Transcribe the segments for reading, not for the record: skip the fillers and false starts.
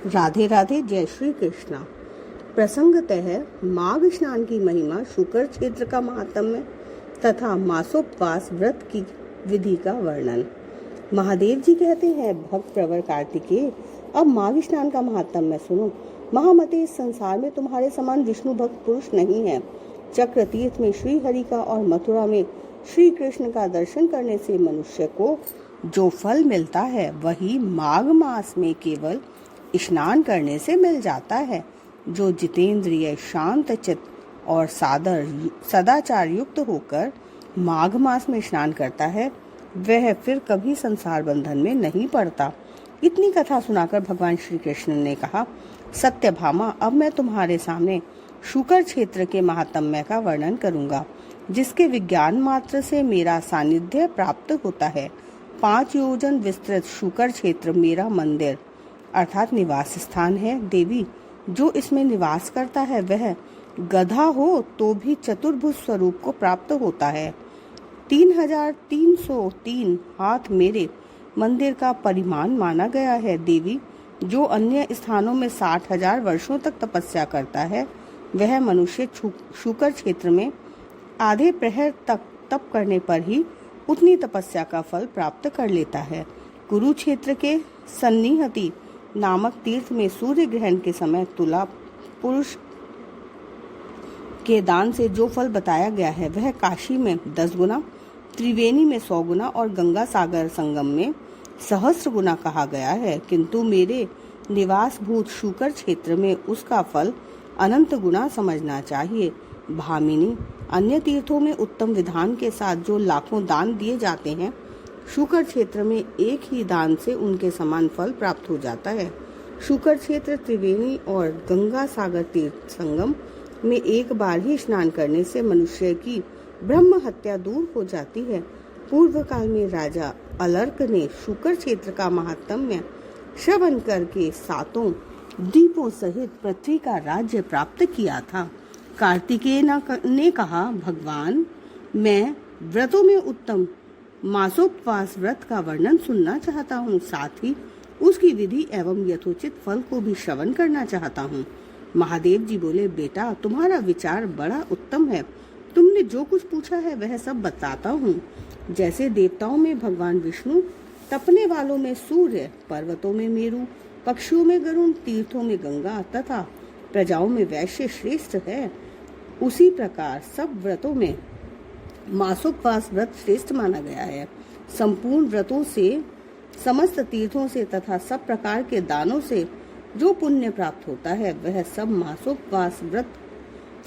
राधे राधे। जय श्री कृष्णा। प्रसंगतः माघ स्नान की महिमा, शुकर क्षेत्र का महात्म्य तथा मासोपवास व्रत की विधि का वर्णन। महादेव जी कहते हैं, भक्त प्रवर कार्तिकेय, अब माघ स्नान का महात्म्य सुनो। महामते, इस संसार में तुम्हारे समान विष्णु भक्त पुरुष नहीं है। चक्र तीर्थ में श्री हरि का और मथुरा में श्री कृष्ण का दर्शन करने से मनुष्य को जो फल मिलता है वही माघ मास में केवल स्नान करने से मिल जाता है। जो जितेंद्रिय, शांत चित्त और सदाचार युक्त होकर माघ मास में स्नान करता है वह फिर कभी संसार बंधन में नहीं पड़ता। इतनी कथा सुनाकर भगवान श्री कृष्ण ने कहा, सत्यभामा, अब मैं तुम्हारे सामने शुकर क्षेत्र के महात्म्य का वर्णन करूंगा, जिसके विज्ञान मात्र से मेरा सानिध्य प्राप्त होता है। 5 योजन विस्तृत शुकर क्षेत्र मेरा मंदिर अर्थात निवास स्थान है। देवी, जो इसमें निवास करता है वह गधा हो तो भी चतुर्भुज स्वरूप को प्राप्त होता है। 3303 हाथ मेरे मंदिर का परिमाण माना गया है। देवी, जो अन्य स्थानों में 60,000 वर्षों तक तपस्या करता है वह मनुष्य शुकर क्षेत्र में आधे प्रहर तक तप करने पर ही उतनी तपस्या का फल प्राप्त कर लेता है। कुरुक्षेत्र के सन्निहति नामक तीर्थ में सूर्य ग्रहण के समय तुला पुरुष के दान से जो फल बताया गया है वह काशी में 10 गुना, त्रिवेणी में 100 गुना और गंगा सागर संगम में 1000 गुना कहा गया है। किंतु मेरे निवास भूत शुकर क्षेत्र में उसका फल अनंत गुना समझना चाहिए। भामिनी, अन्य तीर्थों में उत्तम विधान के साथ जो लाखों दान दिए जाते हैं, शुकर क्षेत्र में एक ही दान से उनके समान फल प्राप्त हो जाता है। शुकर क्षेत्र, त्रिवेणी और गंगा सागर तीर्थ संगम में एक बार ही स्नान करने से मनुष्य की ब्रह्म हत्या दूर हो जाती है। पूर्व काल में राजा अलर्क ने शुकर क्षेत्र का महात्म्य श्रवण करके 7 द्वीपों सहित पृथ्वी का राज्य प्राप्त किया था। कार्तिकेय ने कहा, भगवान, मैं व्रतों में उत्तम मासोपवास व्रत का वर्णन सुनना चाहता हूँ, साथ ही उसकी विधि एवं यथोचित फल को भी श्रवण करना चाहता हूँ। महादेव जी बोले, बेटा, तुम्हारा विचार बड़ा उत्तम है। तुमने जो कुछ पूछा है वह सब बताता हूँ। जैसे देवताओं में भगवान विष्णु, तपने वालों में सूर्य, पर्वतों में मेरु, पक्षियों में गरुण, तीर्थों में गंगा तथा प्रजाओं में वैश्य श्रेष्ठ है, उसी प्रकार सब व्रतों में मासोपवास व्रत श्रेष्ठ माना गया है। संपूर्ण व्रतों से, समस्त तीर्थों से तथा सब प्रकार के दानों से जो पुण्य प्राप्त होता है वह सब मासोपवास व्रत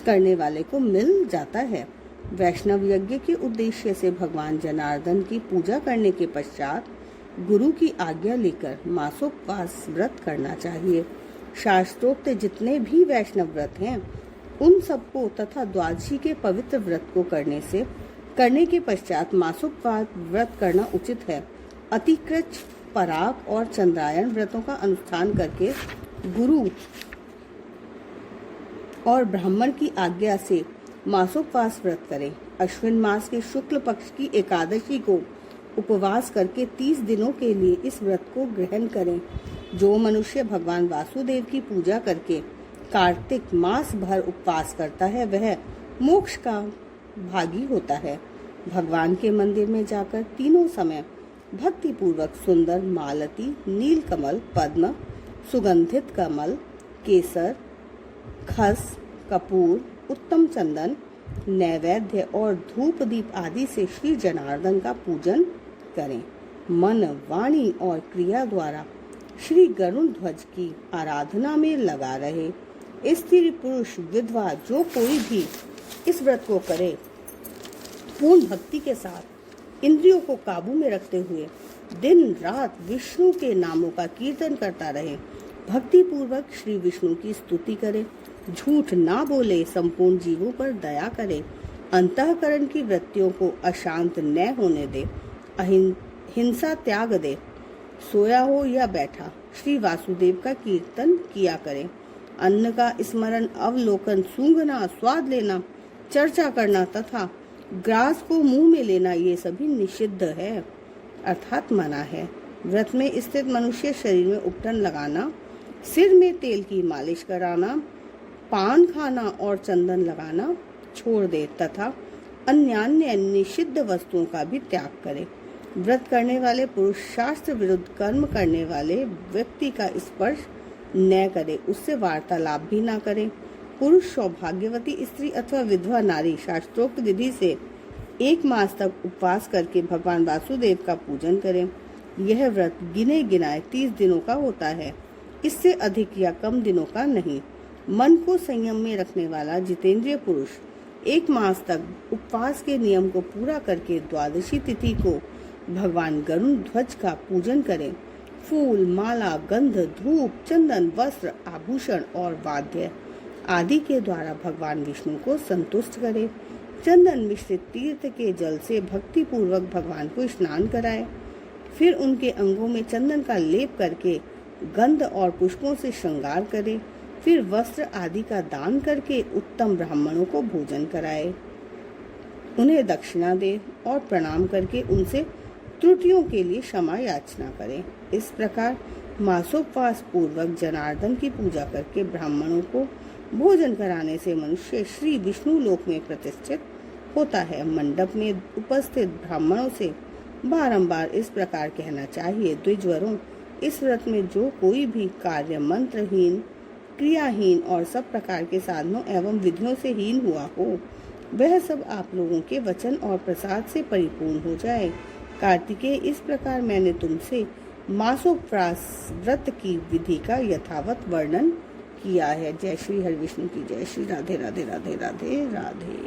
करने वाले को मिल जाता है। वैष्णव यज्ञ के उद्देश्य से भगवान जनार्दन की पूजा करने के पश्चात गुरु की आज्ञा लेकर मासोपवास व्रत करना चाहिए। शास्त्रोक्त जितने भी वैष्णव व्रत हैं उन सबको तथा द्वादशी के पवित्र व्रत को करने के पश्चात मासोपवास व्रत करना उचित है। अतिकृच, पराग और चंद्रायण व्रतों का अनुष्ठान करके गुरु और ब्राह्मण की आज्ञा से मासोपवास व्रत करें। अश्विन मास के शुक्ल पक्ष की एकादशी को उपवास करके 30 दिनों के लिए इस व्रत को ग्रहण करें। जो मनुष्य भगवान वासुदेव की पूजा करके कार्तिक मास भर उपवास करता है वह मोक्ष का भागी होता है। भगवान के मंदिर में जाकर तीनों समय भक्ति पूर्वक सुंदर मालती, नीलकमल, पद्म, सुगंधित कमल, केसर, खस, कपूर, उत्तम चंदन, नैवेद्य और धूप दीप आदि से श्री जनार्दन का पूजन करें। मन, वाणी और क्रिया द्वारा श्री गरुण ध्वज की आराधना में लगा रहे। स्त्री, पुरुष, विधवा जो कोई भी इस व्रत को करे, पूर्ण भक्ति के साथ इंद्रियों को काबू में रखते हुए दिन रात विष्णु के नामों का कीर्तन करता रहे, भक्ति पूर्वक श्री विष्णु की स्तुति करे, झूठ ना बोले, संपूर्ण जीवों पर दया करे, अंतःकरण की वृत्तियों को अशांत न होने दे, हिंसा त्याग दे, सोया हो या बैठा श्री वासुदेव का कीर्तन किया करे। अन्न का स्मरण, अवलोकन, सूंघना, स्वाद लेना, चर्चा करना तथा ग्रास को मुंह में लेना ये सभी निषिद्ध है अर्थात मना है। व्रत में स्थित मनुष्य शरीर में उपटन लगाना, सिर में तेल की मालिश कराना, पान खाना और चंदन लगाना छोड़ दे तथा अन्य निषिद्ध वस्तुओं का भी त्याग करे। व्रत करने वाले पुरुष शास्त्र विरुद्ध कर्म करने वाले व्यक्ति का स्पर्श न करे, उससे वार्तालाप भी न करे। पुरुष सौभाग्यवती स्त्री अथवा विधवा नारी शास्त्रोक्त विधि से 1 मास तक उपवास करके भगवान वासुदेव का पूजन करें। यह व्रत गिने गिनाए 30 दिनों का होता है, इससे अधिक या कम दिनों का नहीं। मन को संयम में रखने वाला जितेंद्रिय पुरुष 1 मास तक उपवास के नियम को पूरा करके द्वादशी तिथि को भगवान गरुण ध्वज का पूजन करें। फूल, माला, गंध, धूप, चंदन, वस्त्र, आभूषण और वाद्य आदि के द्वारा भगवान विष्णु को संतुष्ट करें। चंदन मिश्रित तीर्थ के जल से भक्ति पूर्वक भगवान को स्नान कराएं। फिर उनके अंगों में चंदन का लेप करके गंध और पुष्पों से श्रृंगार करें। फिर वस्त्र आदि का दान करके उत्तम ब्राह्मणों को भोजन कराए, उन्हें दक्षिणा दे और प्रणाम करके उनसे त्रुटियों के लिए क्षमा याचना करें। इस प्रकार मासोपवास पूर्वक जनार्दन की पूजा करके ब्राह्मणों को भोजन कराने से मनुष्य श्री विष्णु लोक में प्रतिष्ठित होता है। मंडप में उपस्थित ब्राह्मणों से बारंबार इस प्रकार कहना चाहिए, द्विजवरों, इस व्रत में जो कोई भी कार्य मंत्रहीन, क्रियाहीन और सब प्रकार के साधनों एवं विधियों से हीन हुआ हो, वह सब आप लोगों के वचन और प्रसाद से परिपूर्ण हो जाए। कार्तिकेय, इस प्रकार मैंने तुमसे मासोपवास व्रत की विधि का यथावत वर्णन किया है। जय श्री हरि विष्णु की जय। श्री राधे राधे राधे राधे राधे।